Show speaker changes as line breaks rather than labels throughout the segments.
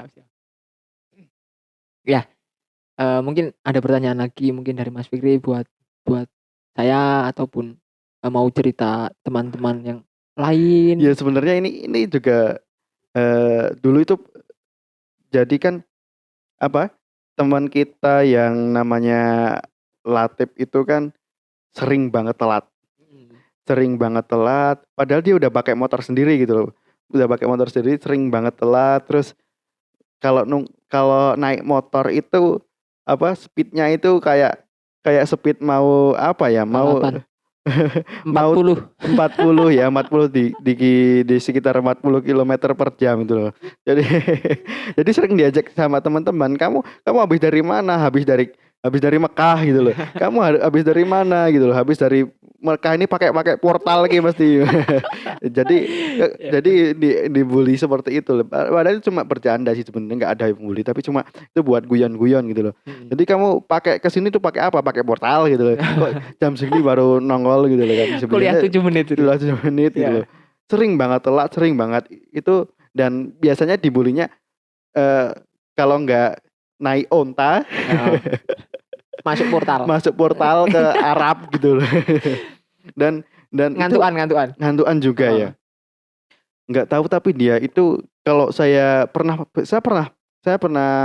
siap. Ya, mungkin ada pertanyaan lagi mungkin dari Mas Fikri buat buat saya ataupun, mau cerita teman-teman yang
Ya
lain.
sebenarnya ini juga dulu itu jadi kan apa, teman kita yang namanya Latif itu kan sering banget telat.
Mhm.
Sering banget telat, padahal dia udah pakai motor sendiri gitu loh. Udah pakai motor sendiri, sering banget telat, terus kalau naik motor itu apa, speednya itu kayak kayak speed mau apa ya, mau
Balapan empat
mau
puluh
40 ya, 40 di sekitar 40 kilometer per jam itu loh. Jadi jadi sering diajak sama teman-teman, "Kamu kamu habis dari mana?" Habis dari Mekah gitu loh. "Kamu habis dari mana?" gitu loh. "Habis dari Mekah ini pakai pakai portal lagi mesti." Jadi
Ya.
jadi dibully seperti itu loh. Padahal itu cuma bercanda sih sebenarnya, nggak ada yang bully, tapi cuma itu buat guyon-guyon gitu loh.
Mhm.
Jadi kamu pakai ke sini tuh pakai apa? Pakai portal gitu loh. Kok jam segini baru nongol gitu loh kan.
Kuliah
Sebenarnya
7 menit itu.
7 menit gitu loh.
Ya.
Sering banget telat, sering banget itu, dan biasanya dibulinya eh kalau nggak naik onta
Heeh. Masuk portal.
masuk portal ke Arab gitu loh. Dan itu
Ngantukan.
ngantuan juga
Heeh.
ya. Nggak tahu, tapi dia itu kalau saya pernah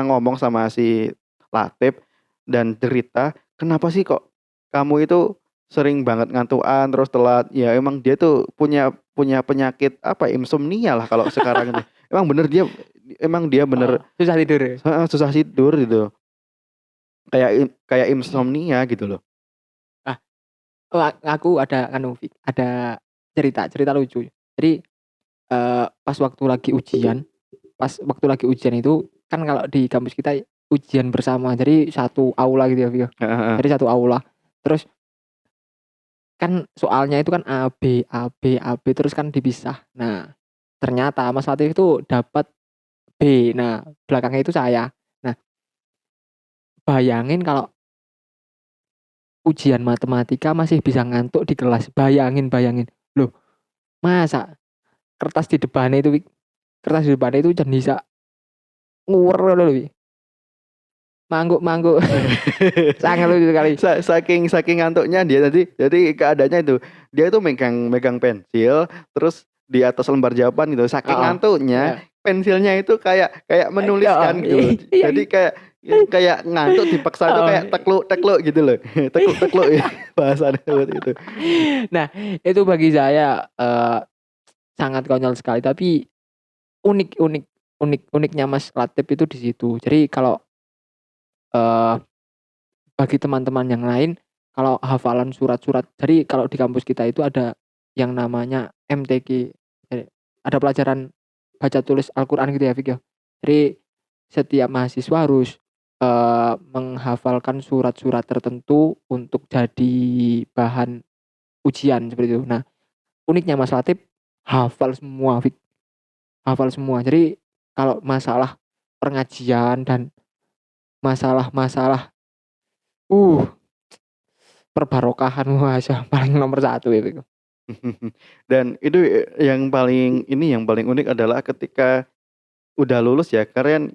ngomong sama si Latif dan cerita, "Kenapa sih kok kamu itu sering banget ngantuan terus telat?" Ya emang dia tuh punya punya penyakit apa, insomnia lah kalau sekarang ini. Emang dia bener
Susah tidur ya?
susah tidur gitu. Kayak insomnia gitu loh.
Ah, aku ada ada cerita lucu. Jadi, pas waktu lagi ujian itu kan kalau di kampus kita ujian bersama, jadi satu aula gitu ya, Vio.
Heeh heeh.
Jadi satu aula. Terus kan soalnya itu kan A, B, A, B, A, B terus kan dipisah. Nah, ternyata Mas Latif itu dapat B. Nah, belakangnya itu saya. Nah, bayangin kalau ujian matematika masih bisa ngantuk di kelas. Bayangin. Loh, masa kertas di depannya itu, kertas di depannya itu dan bisa nguwer loh, Wi. Mangguk. Sangat lucu sekali.
Saking ngantuknya dia tadi, jadi keadaannya itu dia itu megang megang pensil, terus di atas lembar jawaban gitu. Saking
Heeh.
ngantuknya,
Iya.
pensilnya itu kayak kayak
Heeh.
menuliskan gitu loh.
Iya.
Jadi kayak kayak ngantuk dipaksa itu kayak
Heeh.
tekluk-tekluk gitu loh. Tekluk-tekluk ya bahasanya seperti itu.
Nah, itu bagi saya, sangat konyol sekali, tapi unik uniknya Mas Latif itu di situ. Jadi kalau, eee, bagi teman-teman yang lain, kalau hafalan surat-surat, jadi kalau di kampus kita itu ada yang namanya MTQ, ada pelajaran baca tulis Al-Qur'an gitu ya, Fik, ya. Jadi setiap mahasiswa harus, menghafalkan surat-surat tertentu untuk jadi bahan ujian seperti itu. Nah, uniknya Mas Latif hafal semua, Fik, hafal semua. Jadi kalau masalah pengajian dan masalah-masalah, uh, perbarokahan, masya paling nomor satu itu.
Dan itu yang paling unik adalah ketika udah lulus ya, kalian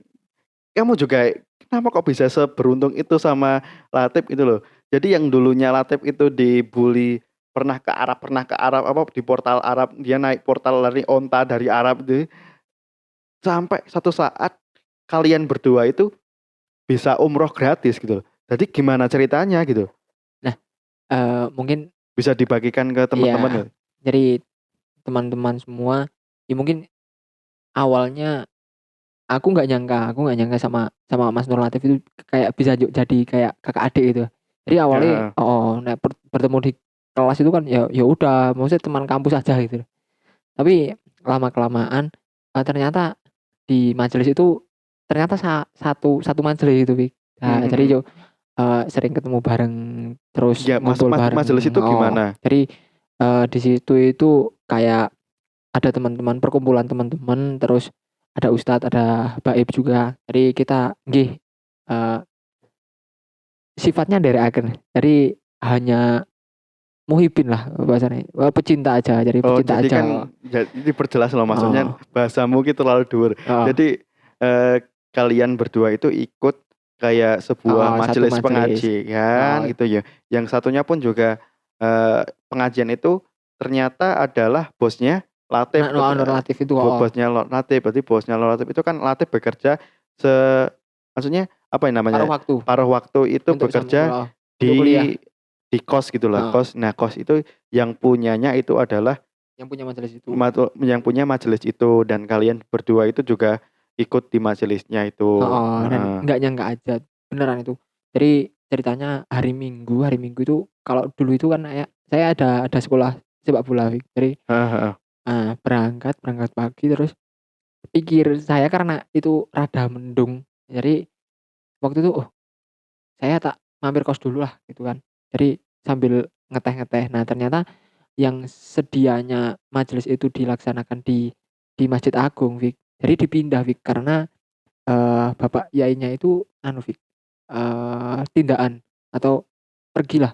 kamu juga kenapa kok bisa seberuntung itu sama Latif itu loh. Jadi yang dulunya Latif itu dibully pernah ke Arab apa di portal Arab, dia naik portal lari onta dari Arab itu, sampai satu saat kalian berdua itu bisa umroh gratis gitu loh. Jadi gimana ceritanya gitu?
Nah, mungkin
Bisa dibagikan ke teman-teman
ya
nggak?
dari teman-teman semua, ya mungkin awalnya aku nggak nyangka sama sama Mas Nur Latif itu kayak bisa jadi kayak kakak adik gitu. Jadi awalnya
Heeh.
nek bertemu di kelas itu kan ya ya udah, maksudnya teman kampus aja gitu. Tapi lama-kelamaan, ternyata di majelis itu ternyata satu satu majelis gitu, Wik.
Mhm
Nah, jadi
mhm.
yo, sering ketemu bareng, terus
Ya
ngumpul
majelis
bareng,
itu gimana?
Jadi, di situ itu kayak ada teman-teman, perkumpulan teman-teman, terus ada ustadz, ada baib juga. Jadi kita nggih, eee, sifatnya nderekaken. Jadi hanya muhibin lah bahasanya, pecinta aja, jadi
Oh,
pecinta
jadi
aja.
kan diperjelas loh, maksudnya
Heeh,
bahasamu gitu terlalu dhuwur.
heeh.
Jadi kalian berdua itu ikut kayak sebuah
Satu
majelis
majelis.
pengajian gitu ya. Yang satunya pun juga pengajian itu ternyata adalah bosnya Latif.
Nur Latif itu,
Bosnya Latif. Berarti bosnya Latif itu kan Latif bekerja maksudnya apa yang
paruh
namanya?
waktu
Paruh waktu itu
untuk
bekerja
untuk kuliah.
di kos gitulah,
Heeh,
kos. Nah, kos itu yang punyanya itu adalah
yang punya majelis itu.
yang punya majelis itu dan kalian berdua itu juga ikut di majelisnya itu.
Heeh, dan
Heeh.
nggak nyangka aja, beneran itu. Jadi ceritanya hari Minggu itu kalau dulu itu kan saya ada sekolah sepak bola, Fik. Jadi
Heeh, heeh.
berangkat pagi terus pikir saya karena itu rada mendung. Jadi waktu itu, "Oh, saya tak mampir kos dulu lah," gitu kan. Jadi sambil ngeteh-ngeteh. Nah, ternyata yang sedianya majelis itu dilaksanakan di Masjid Agung, Fik. Jadi dipindah, Fik, karena bapak yainya itu anu, Fik, tindaan atau pergilah,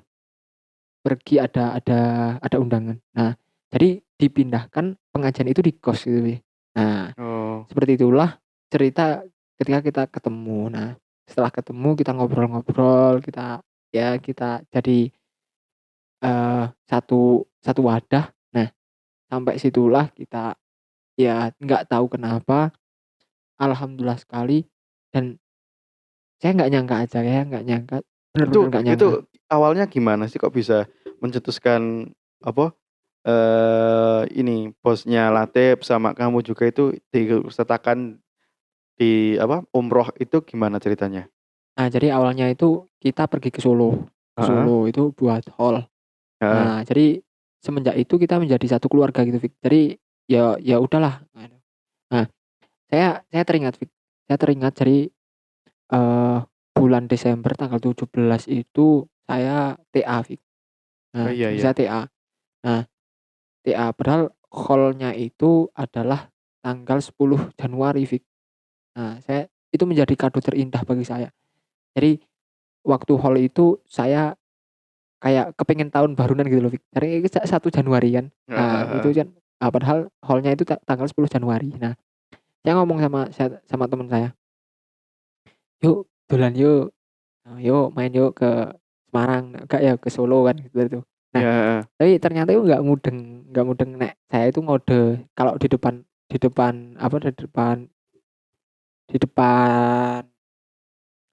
pergi ada undangan. Nah, jadi dipindahkan pengajian itu di kos gitu, Fik. Nah,
Oh.
seperti itulah cerita ketika kita ketemu. Nah, setelah ketemu kita ngobrol-ngobrol, kita jadi, satu wadah. Nah, sampai situlah kita ya nggak tahu kenapa, alhamdulillah sekali dan saya nggak nyangka aja ya, nggak nyangka, bener-bener nggak
Itu
nyangka.
awalnya gimana sih kok bisa mencetuskan apa, ini bosnya Latif sama kamu juga itu diikutsertakan di apa, umroh itu gimana ceritanya?
Nah, jadi awalnya itu kita pergi ke
Heeh,
Solo itu buat haul.
heeh.
Nah, jadi semenjak itu kita menjadi satu keluarga gitu, Fik. Jadi ya udahlah. Nah, saya teringat, Fik, saya teringat jadi, eee, bulan Desember tanggal 17 itu saya TA, Fik.
Oh,
Nah,
iya,
jadi
iya.
saya TA. Nah, TA padahal haul-nya itu adalah tanggal 10 Januari, Fik. Nah, itu menjadi kado terindah bagi saya. Jadi waktu haul itu saya kayak kepengen tahun barunan gitu loh, Fik. Jadi 1 Januari kan.
Heeh,
Nah,
heeh,
itu
heeh.
kan padahal haul-nya itu tanggal 10 Januari. Nah, saya ngomong sama teman saya, "Yuk dolan yuk, yuk main yuk ke Semarang, enggak ya ke Solo," kan gitu itu. Nah,
Iya, heeh.
tapi ternyata itu nggak mudeng nek saya itu ngode kalau di depan apa, di depan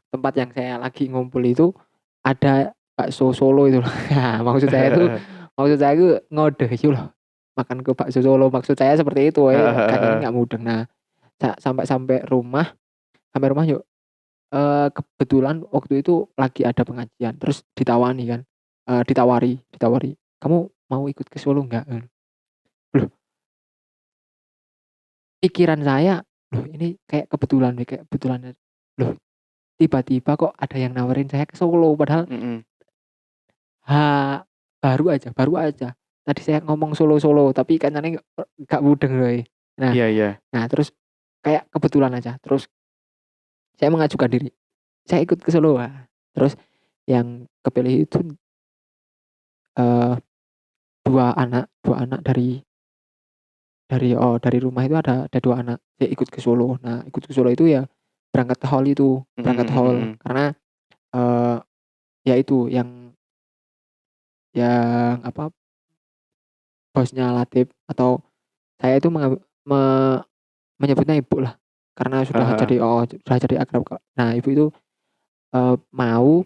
tempat yang saya lagi ngumpul itu ada bakso Solo itu loh. Nah, maksud saya itu ngode, "Yuk loh makan ke bakso Solo," maksud saya seperti itu,
Heeh, heeh,
kayaknya
heeh.
nggak mudeng. Nah, sampai rumah yuk, kebetulan waktu itu lagi ada pengajian, terus ditawari, "Kamu mau ikut ke Solo nggak?" Loh, pikiran saya, "Loh, ini kayak kebetulan deh, kayak kebetulan." Loh, tiba-tiba kok ada yang nawarin saya ke Solo, padahal
Mhm.
ha baru aja. Tadi saya ngomong Solo, tapi kenyataannya nggak mudeng loh. Nah
Iya, iya.
nah terus kayak kebetulan aja, terus saya mengajukan diri, "Saya ikut ke Solo." Terus yang kepilih itu, eee, 2 anak dari rumah itu ada 2 anak, ya ikut ke Solo. Nah, ikut ke Solo itu ya
Mhm,
berangkat
mhm,
haul
mhm.
karena, eee, ya itu yang apa, bosnya Latif atau saya itu me menyebutnya ibu lah, karena
Heeh, heeh.
sudah jadi akrab, Kak. Nah, ibu itu, mau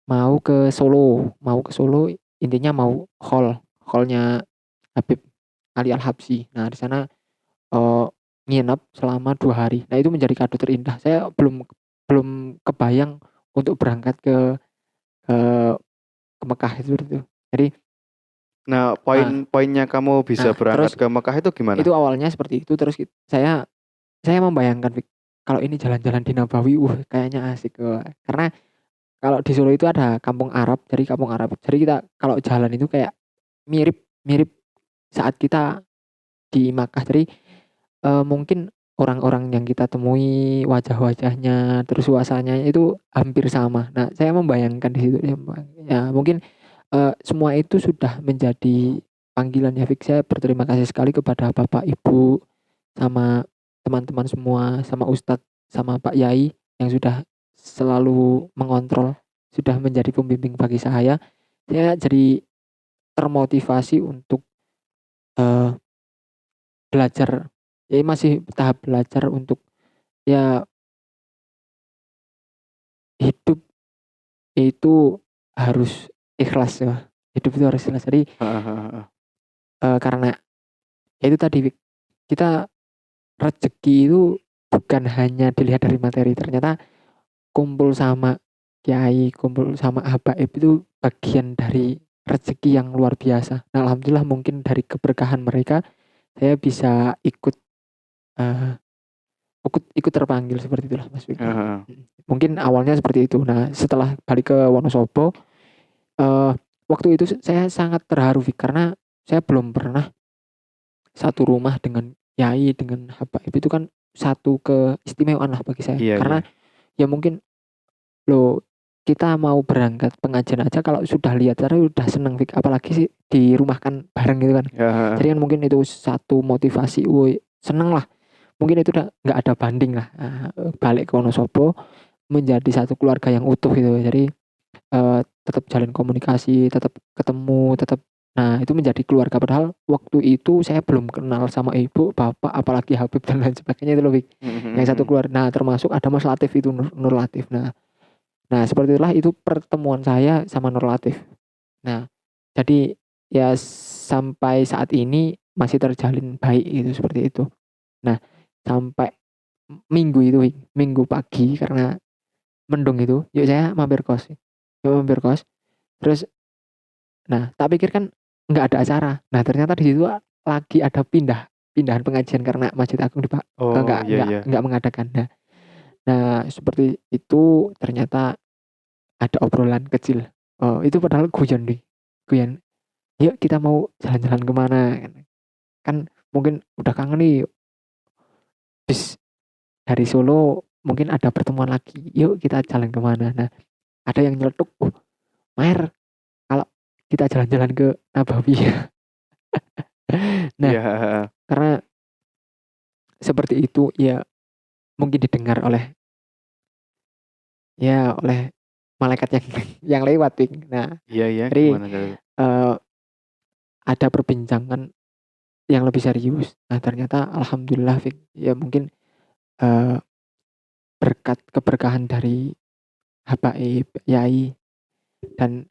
mau ke Solo intinya mau haul-nya Habib Ali Al-Habsyi. Nah, di sana, eee, nginep selama 2 hari. Nah, itu menjadi kado terindah. Saya belum belum kebayang untuk berangkat ke ke Mekah itu seperti itu. Jadi
Nah,
nah
poin-poinnya kamu bisa berangkat
terus
ke Mekah itu
itu
gimana?
awalnya seperti itu, terus saya membayangkan, Fik, kalau ini jalan-jalan di Nabawi, kayaknya asik, karena kalau di Solo itu ada kampung Arab, jadi kampung Arab. Jadi kita kalau jalan itu kayak mirip mirip saat kita di Makkah. Jadi, mungkin orang-orang yang kita temui, wajah-wajahnya, terus suasananya itu hampir sama. Nah, saya membayangkan di situ ya, ya mungkin, semua itu sudah menjadi panggilan ya, Fik. Saya berterima kasih sekali kepada bapak, ibu, sama teman-teman semua, sama ustad sama Pak Yai yang sudah selalu mengontrol, sudah menjadi pembimbing bagi saya jadi termotivasi untuk eh, belajar. Ya masih tahap belajar untuk ya hidup itu harus ikhlas ya. Hidup itu harus ikhlas. Jadi
Heeh, heeh, heeh.
karena ya itu tadi kita rezeki itu bukan hanya dilihat dari materi. Ternyata kumpul sama kiai, kumpul sama habaib itu bagian dari rezeki yang luar biasa. Nah, alhamdulillah mungkin dari keberkahan mereka saya bisa eh, ikut terpanggil seperti itulah Mas
Heeh,
Fikri.
heeh.
Mungkin awalnya seperti itu. Nah, setelah balik ke Wonosobo, eh, waktu itu saya sangat terharu Fik, karena saya belum pernah satu rumah dengan yai dengan habaib, itu kan satu keistimewaan lah bagi saya.
Iya, iya.
Karena ya mungkin loh, kita mau berangkat pengajian aja kalau sudah lihat cara udah seneng Fik, apalagi sih di rumah kan bareng gitu kan.
Ya, heeh.
Jadi kan mungkin itu satu motivasi, woi seneng lah. Mungkin itu udah nggak ada banding lah. Balik ke Wonosobo menjadi satu keluarga yang utuh gitu. Jadi tetap jalin komunikasi, tetap ketemu, tetap, nah itu menjadi keluarga. Padahal waktu itu saya belum kenal sama ibu, bapak, apalagi Habib dan lain sebagainya itu lebih
Mhm,
yang
mhm,
satu
mhm.
keluarga. Nah termasuk ada Mas Latif itu, Nur Latif. Nah seperti itulah itu pertemuan saya sama Nur Latif. Nah jadi ya sampai saat ini masih terjalin baik itu seperti itu. Nah sampai minggu itu, minggu pagi karena mendung itu, yuk saya mampir kos. Yuk mampir kos. Terus, nah tak pikir kan nggak ada acara. Nah ternyata di situ lagi ada pindahan pengajian karena Masjid Agung di Pak
Oh, iya, iya.
nggak mengadakan. Nah seperti itu ternyata ada obrolan kecil. Oh itu padahal guyon nih, guyon. Yuk kita mau jalan-jalan kemana? Kan mungkin udah kangen nih. Bis dari Solo mungkin ada pertemuan lagi. Yuk kita jalan kemana? Nah ada yang nyeletuk, Mer, kalau kita jalan-jalan ke Nabawi. Nah
Iya, heeh, heeh.
karena seperti itu ya mungkin didengar oleh malaikat yang yang lewat Ping. Nah
Iya, iya,
jadi
gimana tuh?
eh, ada perbincangan yang lebih serius. Nah ternyata alhamdulillah Ping, ya mungkin eh, berkat keberkahan dari habaib yai dan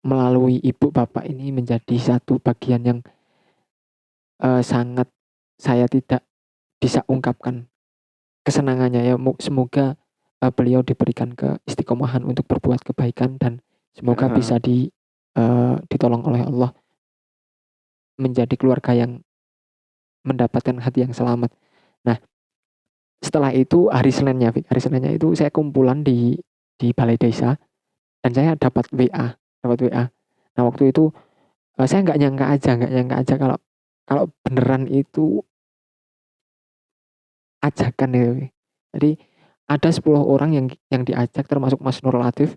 melalui ibu bapak ini menjadi satu bagian yang sangat saya tidak bisa ungkapkan kesenangannya ya. Semoga beliau diberikan keistiqomahan untuk berbuat kebaikan dan
Heeh,
semoga
heeh.
bisa ditolong oleh Allah menjadi keluarga yang mendapatkan hati yang selamat. Nah setelah itu hari Seninnya itu saya kumpulan di balai desa dan saya dapat WA. Nah waktu itu saya nggak nyangka aja kalau kalau beneran itu ajakan itu. Jadi ada 10 orang yang diajak termasuk Mas Nur Latif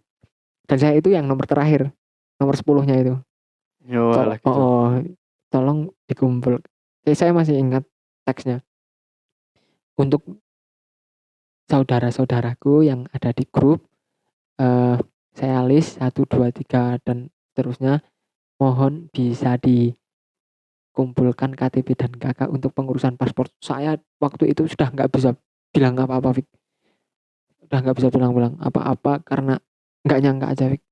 dan saya itu yang nomor terakhir, nomor 10-nya itu.
Oh, alah gitu.
Tolong dikumpul. Saya masih ingat teksnya. Untuk saudara-saudaraku yang ada di grup, eh, saya list 1, 2, 3 dan seterusnya. Mohon bisa dikumpulkan KTP dan KK untuk pengurusan paspor. Saya waktu itu sudah nggak bisa bilang apa-apa, Fik. Udah nggak bisa bilang-bilang apa-apa karena nggak nyangka aja, Fik.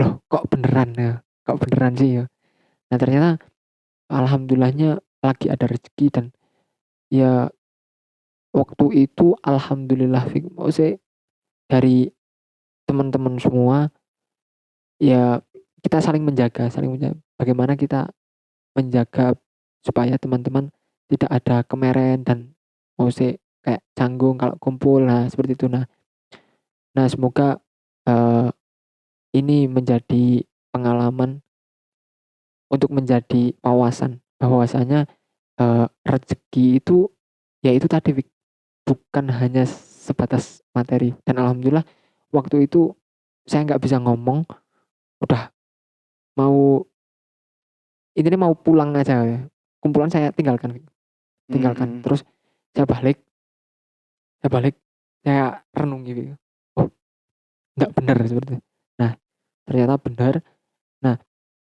Loh, kok beneran ya? Kok beneran sih ya? Nah ternyata alhamdulillahnya lagi ada rezeki dan ya waktu itu alhamdulillah Fik, maksudnya dari teman-teman semua ya kita saling menjaga bagaimana kita menjaga supaya teman-teman tidak ada kemeren dan maksudnya kayak canggung kalau kumpul, nah seperti itu. Nah semoga eh, ini menjadi pengalaman untuk menjadi wawasan bahwasanya rezeki itu ya itu tadi Fik, bukan hanya sebatas materi. Dan alhamdulillah waktu itu saya nggak bisa ngomong, udah mau intinya mau pulang aja ya. Kumpulan saya tinggalkan
Mhm, mhm.
terus saya balik Saya balik, saya renung gitu. Oh, nggak benar seperti itu. Nah, ternyata benar. Nah,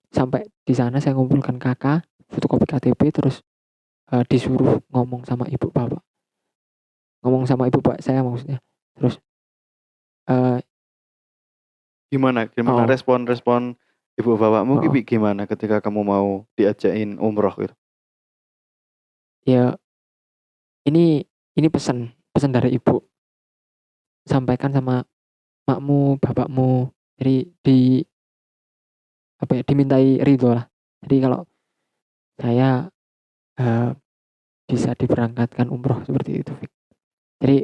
sampai di sana saya ngumpulkan kakak, fotokopi KTP, terus disuruh ngomong sama ibu bapak, ngomong sama ibu bapak saya maksudnya. Terus eh
Gimana gimana
oh
respon-respon ibu bapakmu
oh
gimana ketika kamu mau diajakin umroh gitu?
ya ini pesan pesan dari ibu, sampaikan sama makmu, bapakmu. Jadi apa ya, dimintai ridho lah. Jadi kalau saya eh, bisa diberangkatkan umroh seperti itu, Fik. Jadi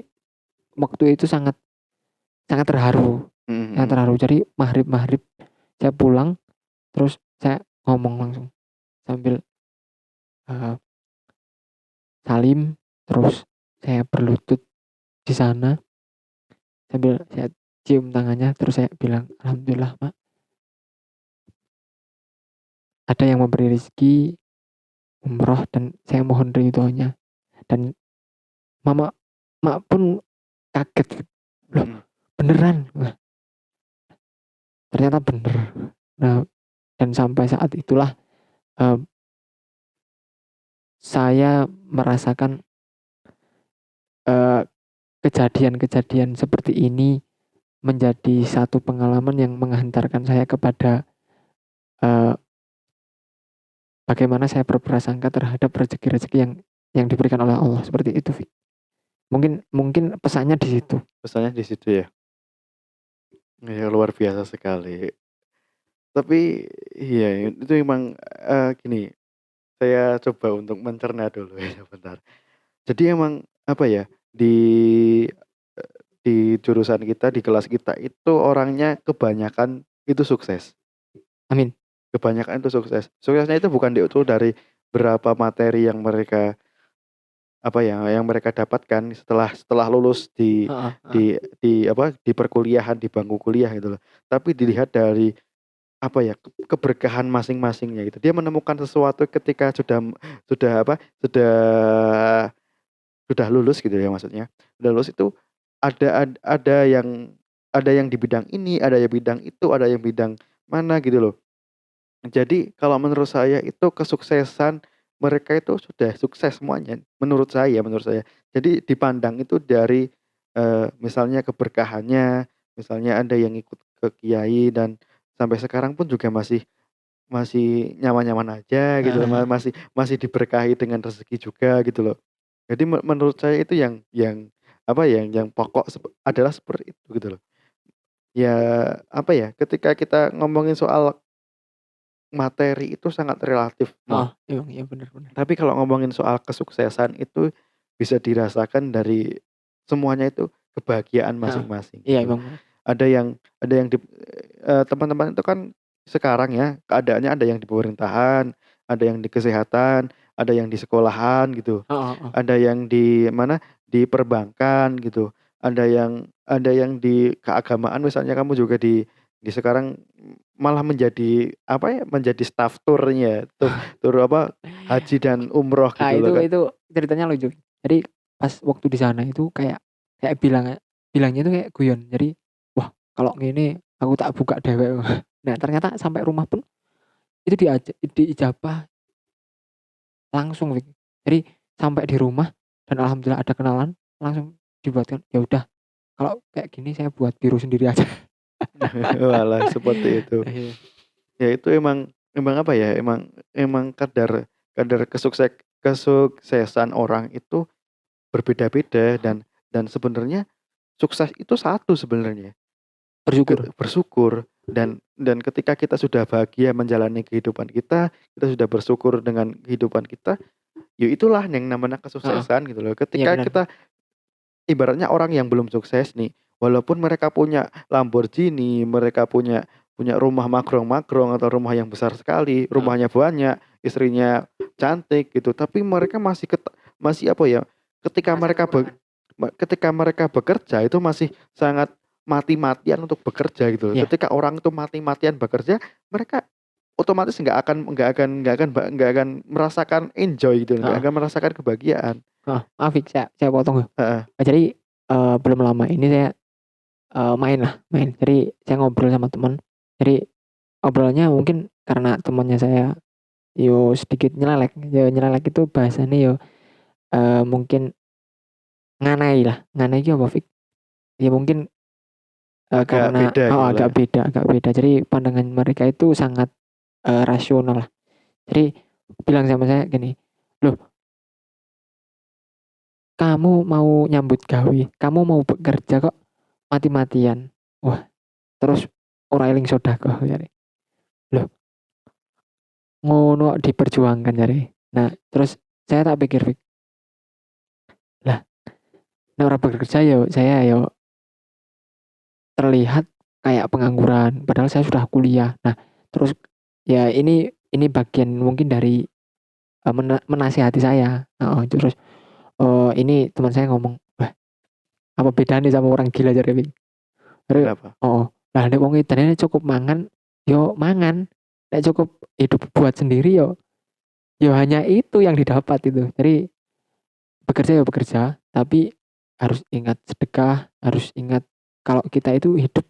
waktu itu sangat sangat terharu,
Mhm
sangat
mhm.
terharu. Jadi maghrib maghrib saya pulang, terus saya ngomong langsung sambil eh, salim, terus saya berlutut di sana sambil saya cium tangannya, terus saya bilang alhamdulillah mak, ada yang memberi rezeki umroh dan saya mohon ridhonya. Dan mama mak pun kaget, loh
Mhm.
beneran. Wah, ternyata bener. Nah, dan sampai saat itulah eh, saya merasakan eh, kejadian-kejadian seperti ini menjadi satu pengalaman yang menghantarkan saya kepada eh, bagaimana saya berprasangka terhadap rezeki-rezeki yang diberikan oleh Allah seperti itu, Fik. Mungkin mungkin pesannya di situ.
Pesannya di situ ya? Ya luar biasa sekali. Tapi iya itu emang, gini, saya coba untuk mencerna dulu ya bentar. Jadi emang apa ya, di di jurusan kita, di kelas kita itu orangnya kebanyakan itu sukses.
Amin.
Kebanyakan itu sukses. Suksesnya itu bukan diukur dari berapa materi yang mereka apa ya, yang mereka dapatkan setelah setelah lulus
Heeh, heeh.
di apa, di perkuliahan, di bangku kuliah gitu loh. Tapi dilihat dari apa ya, keberkahan masing-masingnya gitu. Dia menemukan sesuatu ketika sudah apa, sudah lulus gitu ya maksudnya. Udah lulus itu ada yang di bidang ini, ada yang bidang itu, ada yang bidang mana gitu loh. Jadi kalau menurut saya itu kesuksesan mereka itu sudah sukses semuanya, menurut saya. Jadi dipandang itu dari, misalnya keberkahannya, misalnya ada yang ikut ke kiai dan sampai sekarang pun juga masih masih nyaman-nyaman aja gitu loh,
Heeh.
masih masih diberkahi dengan rezeki juga gitu loh. Jadi menurut saya itu yang apa ya, yang pokok adalah seperti itu gitu loh. Ya apa ya, ketika kita ngomongin soal materi itu sangat relatif,
Heeh, iya iya bener bener.
tapi kalau ngomongin soal kesuksesan itu bisa dirasakan dari semuanya itu kebahagiaan
Heeh.
masing-masing
Iya
gitu loh.
emang bener.
Ada yang teman-teman itu kan sekarang ya keadaannya ada yang di pemerintahan, ada yang di kesehatan, ada yang di sekolahan gitu,
Heeh heeh.
ada yang di mana, di perbankan gitu, ada yang di keagamaan misalnya kamu juga di sekarang malah menjadi apa ya, menjadi staf turnya, tur apa, haji dan umroh
Ah,
gitu loh kan.
itu ceritanya lucu. Jadi pas waktu di sana itu kayak kayak bilangnya itu kayak guyon. Jadi, "Wah, kalau gini aku tak buka dewek." Nah, ternyata sampai rumah pun itu diijabah langsung, Vick. Jadi sampai di rumah dan alhamdulillah ada kenalan, langsung dibuatkan, "Ya udah, kalau kayak gini saya buat biru sendiri aja."
Walah seperti itu.
Iya.
Ya itu emang emang apa ya, emang emang kadar kadar kesuksesan orang itu berbeda-beda dan sebenarnya sukses itu satu sebenarnya,
Bersyukur.
bersyukur dan ketika kita sudah bahagia menjalani kehidupan kita sudah bersyukur dengan kehidupan kita, ya itulah yang namanya
Heeh.
kesuksesan gitu loh.
Iya
Ketika
benar.
kita ibaratnya orang yang belum sukses nih, walaupun mereka punya Lamborghini, mereka punya punya rumah magrong-magrong atau rumah yang besar sekali,
Heeh.
rumahnya banyak, istrinya cantik gitu, tapi mereka masih apa ya, ketika
Merasa
mereka
kekurangan.
ketika mereka bekerja itu masih sangat mati-matian untuk bekerja gitu loh.
Iya.
Ketika orang itu mati-matian bekerja, mereka otomatis nggak akan merasakan enjoy gitu, nggak
Heeh.
akan merasakan kebahagiaan.
Heeh. Maaf, Vick, saya potong ya.
Heeh.
Jadi belum lama ini saya main. Jadi saya ngobrol sama teman. Jadi obrolannya mungkin karena temannya saya yo sedikit nyelelek. Yo nyelelek itu bahasanya yo mungkin nganai lah. Nganai itu apa Fik? Ya mungkin
Agak
karena
beda gitu lah
agak
ya.
beda, agak beda. Jadi pandangan mereka itu sangat rasional lah. Jadi bilang sama saya gini, loh kamu mau nyambut gawe, kamu mau bekerja kok mati-matian. Wah, terus ora eling sedekah jare. Loh, ngono kok diperjuangkan jare. Nah, terus saya tak pikir, Fik, lah, nek ora bekerja yo saya yo terlihat kayak pengangguran, padahal saya sudah kuliah. Nah, terus ya ini bagian mungkin dari menasihati saya. Heeh, terus ini teman saya ngomong, "Wah, apa bedanya sama orang gila jare, Fik?" Terus,
Kenapa?
oh, lah nek wong edan cukup mangan, yo mangan. Nek cukup hidup buat sendiri yo hanya itu yang didapat itu. Jadi bekerja ya bekerja, tapi harus ingat sedekah, harus ingat kalau kita itu hidup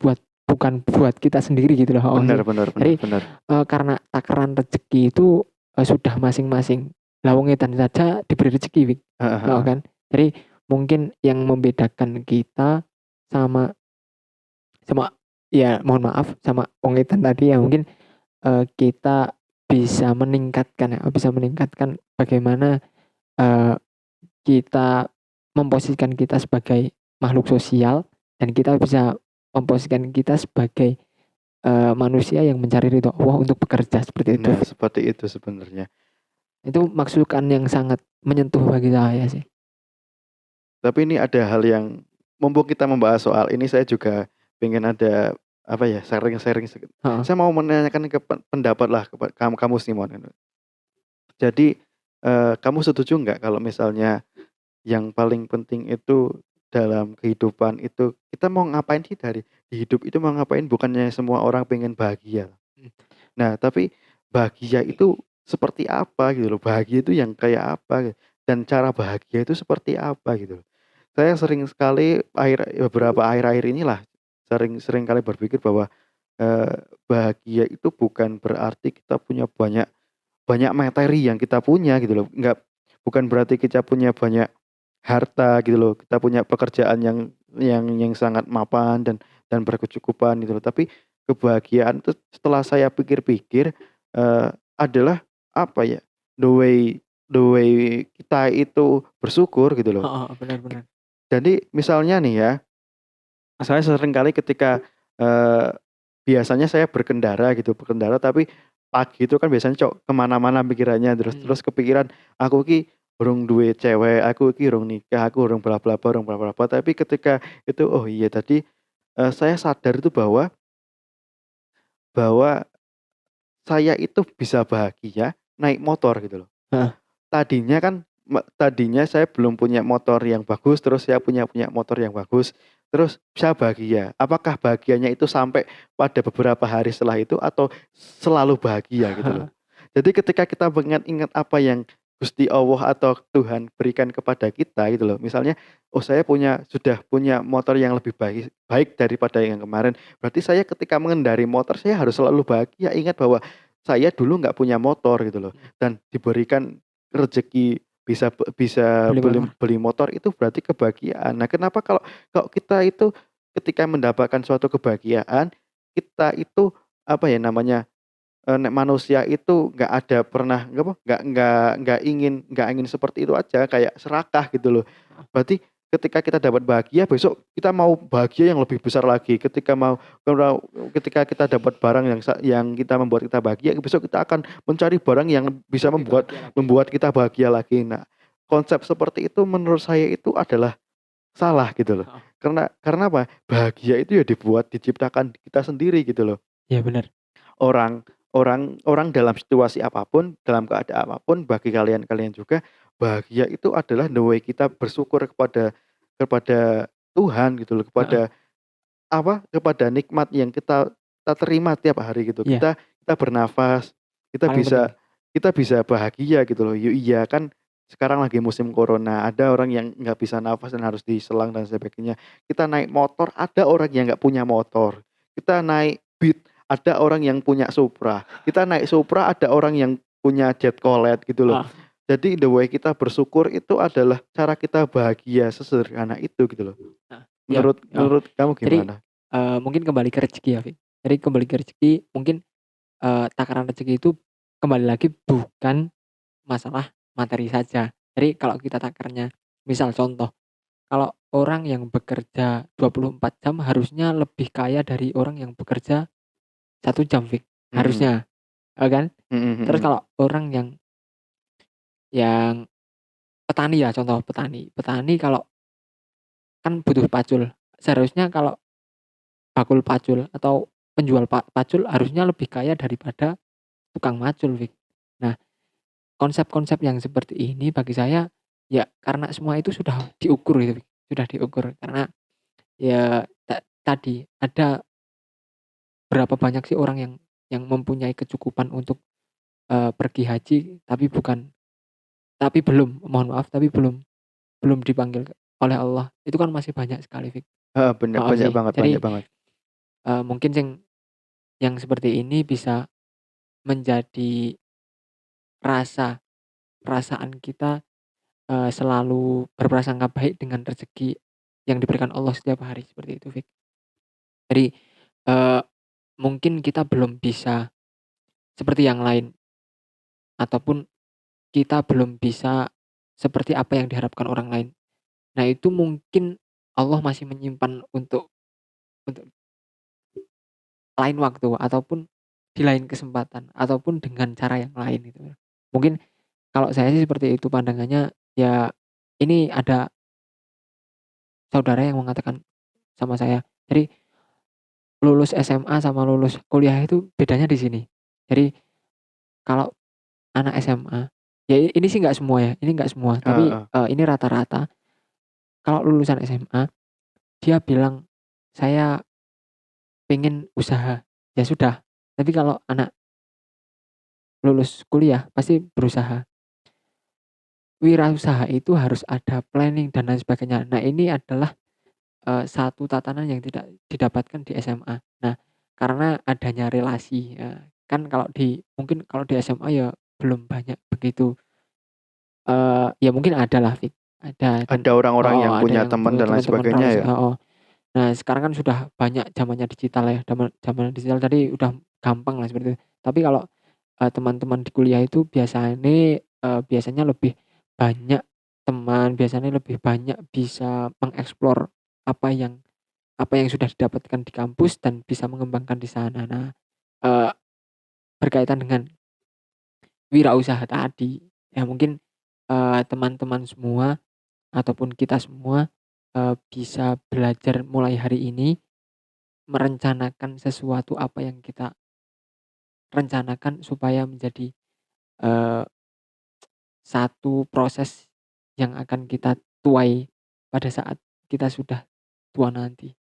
bukan buat kita sendiri gitu loh. Oh,
Benar
sih.
benar benar
Jadi
benar.
karena takaran rezeki itu sudah masing-masing. Lah wong edan saja diberi rezeki, Wik.
Heeh,
Oh,
heeh.
kan. Jadi mungkin yang membedakan kita sama sama ya mohon maaf sama wong edan tadi ya mungkin kita bisa meningkatkan bagaimana kita memposisikan kita sebagai makhluk sosial dan kita bisa memposisikan kita sebagai manusia yang mencari ridho Allah untuk bekerja seperti itu.
Nah, seperti itu sebenarnya.
Itu masukan yang sangat menyentuh bagi saya sih.
Tapi ini ada hal yang mumpung kita membahas soal ini saya juga pengen ada apa ya sharing-sharing sedikit.
Heeh.
Saya mau menanyakan pendapat lah kepada kamu Simon. Jadi kamu setuju nggak kalau misalnya yang paling penting itu dalam kehidupan itu kita mau ngapain sih di hidup itu mau ngapain bukannya semua orang pengen bahagia. Nah, tapi bahagia itu seperti apa gitu loh. Bahagia itu yang kayak apa gitu. Dan cara bahagia itu seperti apa gitu loh. Saya sering sekali beberapa akhir-akhir inilah sering sering kali berpikir bahwa bahagia itu bukan berarti kita punya banyak banyak materi yang kita punya gitu loh. Bukan berarti kita punya banyak harta gitu loh, kita punya pekerjaan yang sangat mapan dan berkecukupan gitu loh. Tapi kebahagiaan itu setelah saya pikir-pikir, adalah apa ya, the way the way kita itu bersyukur gitu loh.
Heeh, benar-benar.
Jadi misalnya nih ya, saya sering kali ketika, eee, biasanya saya berkendara tapi pagi itu kan biasanya kemana-mana pikirannya terus
Mhm.
terus kepikiran, "Aku ki urung duwe cewek, aku ki urung nikah, aku urung bla bla bla, urung bla bla bla." Tapi ketika itu, oh iya tadi, saya sadar itu bahwa bahwa saya itu bisa bahagia naik motor gitu loh.
Heeh.
Tadinya saya belum punya motor yang bagus, terus saya punya punya motor yang bagus, terus saya bahagia. Apakah bahagianya itu sampai pada beberapa hari setelah itu atau selalu bahagia gitu loh. Jadi ketika kita mengingat-ingat apa yang Gusti Allah atau Tuhan berikan kepada kita gitu loh. Misalnya, oh saya sudah punya motor yang lebih baik baik daripada yang kemarin. Berarti saya ketika mengendari motor saya harus selalu bahagia. Ingat bahwa saya dulu nggak punya motor gitu loh
Mhm.
dan diberikan rezeki bisa
Beli
beli
motor.
beli motor itu berarti kebahagiaan. Nah, kenapa kalau kalau kita itu ketika mendapatkan suatu kebahagiaan, kita itu apa ya namanya, nek manusia itu nggak ada pernah nggak ingin seperti itu aja kayak serakah gitu loh. Berarti ketika kita dapat bahagia besok kita mau bahagia yang lebih besar lagi. Ketika kita dapat barang yang kita membuat kita bahagia, besok kita akan mencari barang yang bisa
Lebih
membuat
bahagia lagi.
membuat kita bahagia lagi. Nah, konsep seperti itu menurut saya itu adalah salah gitu loh.
Heeh.
Karena apa? Bahagia itu ya diciptakan kita sendiri gitu loh.
Iya benar.
Orang orang dalam situasi apapun, dalam keadaan apapun, bagi kalian juga, bahagia itu adalah the way kita bersyukur kepada kepada Tuhan gitu loh,
Heeh.
kepada nikmat yang kita terima tiap hari gitu.
Iya,
Kita bernafas, kita
paling penting.
bisa kita bisa bahagia gitu loh. Iya kan sekarang lagi musim corona, ada orang yang nggak bisa nafas dan harus diselang dan sebagainya. Kita naik motor, ada orang yang nggak punya motor. Kita naik Beat, ada orang yang punya Supra. Kita naik Supra, ada orang yang punya jet colet gitu loh.
Ah,
Jadi the way kita bersyukur itu adalah cara kita bahagia, sesederhana itu gitu loh.
nah, ya,
Menurut
oh.
menurut kamu
Jadi
gimana?
mungkin kembali ke rezeki ya, Fik. Jadi kembali ke rezeki, mungkin takaran rezeki itu kembali lagi bukan masalah materi saja. Jadi kalau kita takarnya, misal contoh, kalau orang yang bekerja 24 jam harusnya lebih kaya dari orang yang bekerja 1 jam, Fik.
Mhm.
Harusnya, kan?
Mhm
Terus
mhm.
kalau orang yang petani ya, contoh petani. Petani kalau kan butuh pacul. Seharusnya kalau bakul pacul atau penjual pacul harusnya lebih kaya daripada tukang macul, Fik. Nah, konsep-konsep yang seperti ini bagi saya, ya karena semua itu sudah diukur gitu, Fik. Sudah diukur karena ya tadi ada berapa banyak sih orang yang mempunyai kecukupan untuk pergi haji tapi belum, mohon maaf, tapi belum belum dipanggil oleh Allah. Itu kan masih banyak sekali, Fik.
Heeh, bener,
Heeh
banyak
sih.
banget banyak
Jadi
banget.
mungkin yang seperti ini bisa menjadi perasaan kita selalu berprasangka baik dengan rezeki yang diberikan Allah setiap hari, seperti itu, Fik. Jadi eee, mungkin kita belum bisa seperti yang lain ataupun kita belum bisa seperti apa yang diharapkan orang lain. Nah, itu mungkin Allah masih menyimpan untuk lain waktu ataupun di lain kesempatan ataupun dengan cara yang lain gitu ya. Mungkin kalau saya sih seperti itu pandangannya, ya ini ada saudara yang mengatakan sama saya, jadi lulus SMA sama lulus kuliah itu bedanya di sini. Jadi kalau anak SMA, ya ini sih nggak semua ya, ini nggak semua, tapi
Heeh.
ini rata-rata kalau lulusan SMA dia bilang, "Saya pengen usaha." Ya sudah, tapi kalau anak lulus kuliah pasti berusaha. Wirausaha itu harus ada planning dan lain sebagainya. Nah, ini adalah satu tatanan yang tidak didapatkan di SMA. Nah, karena adanya relasi, kan mungkin kalau di SMA ya belum banyak begitu, ya mungkin ada lah, Fik, ada dan
Ada orang-orang yang
ada
punya
yang
teman dan lain
teman-teman
sebagainya
relasi,
ya?
heeh. Nah, sekarang kan sudah banyak zamannya digital ya, zaman digital tadi udah gampang lah seperti itu. Tapi kalau teman-teman di kuliah itu biasanya lebih banyak teman, biasanya lebih banyak bisa mengeksplor apa yang sudah didapatkan di kampus dan bisa mengembangkan di sana. Nah, eee, berkaitan dengan wirausaha tadi, ya mungkin, teman-teman semua ataupun kita semua, bisa belajar mulai hari ini merencanakan sesuatu apa yang kita rencanakan supaya menjadi, eee satu proses yang akan kita tuai pada saat kita sudah tua nanti.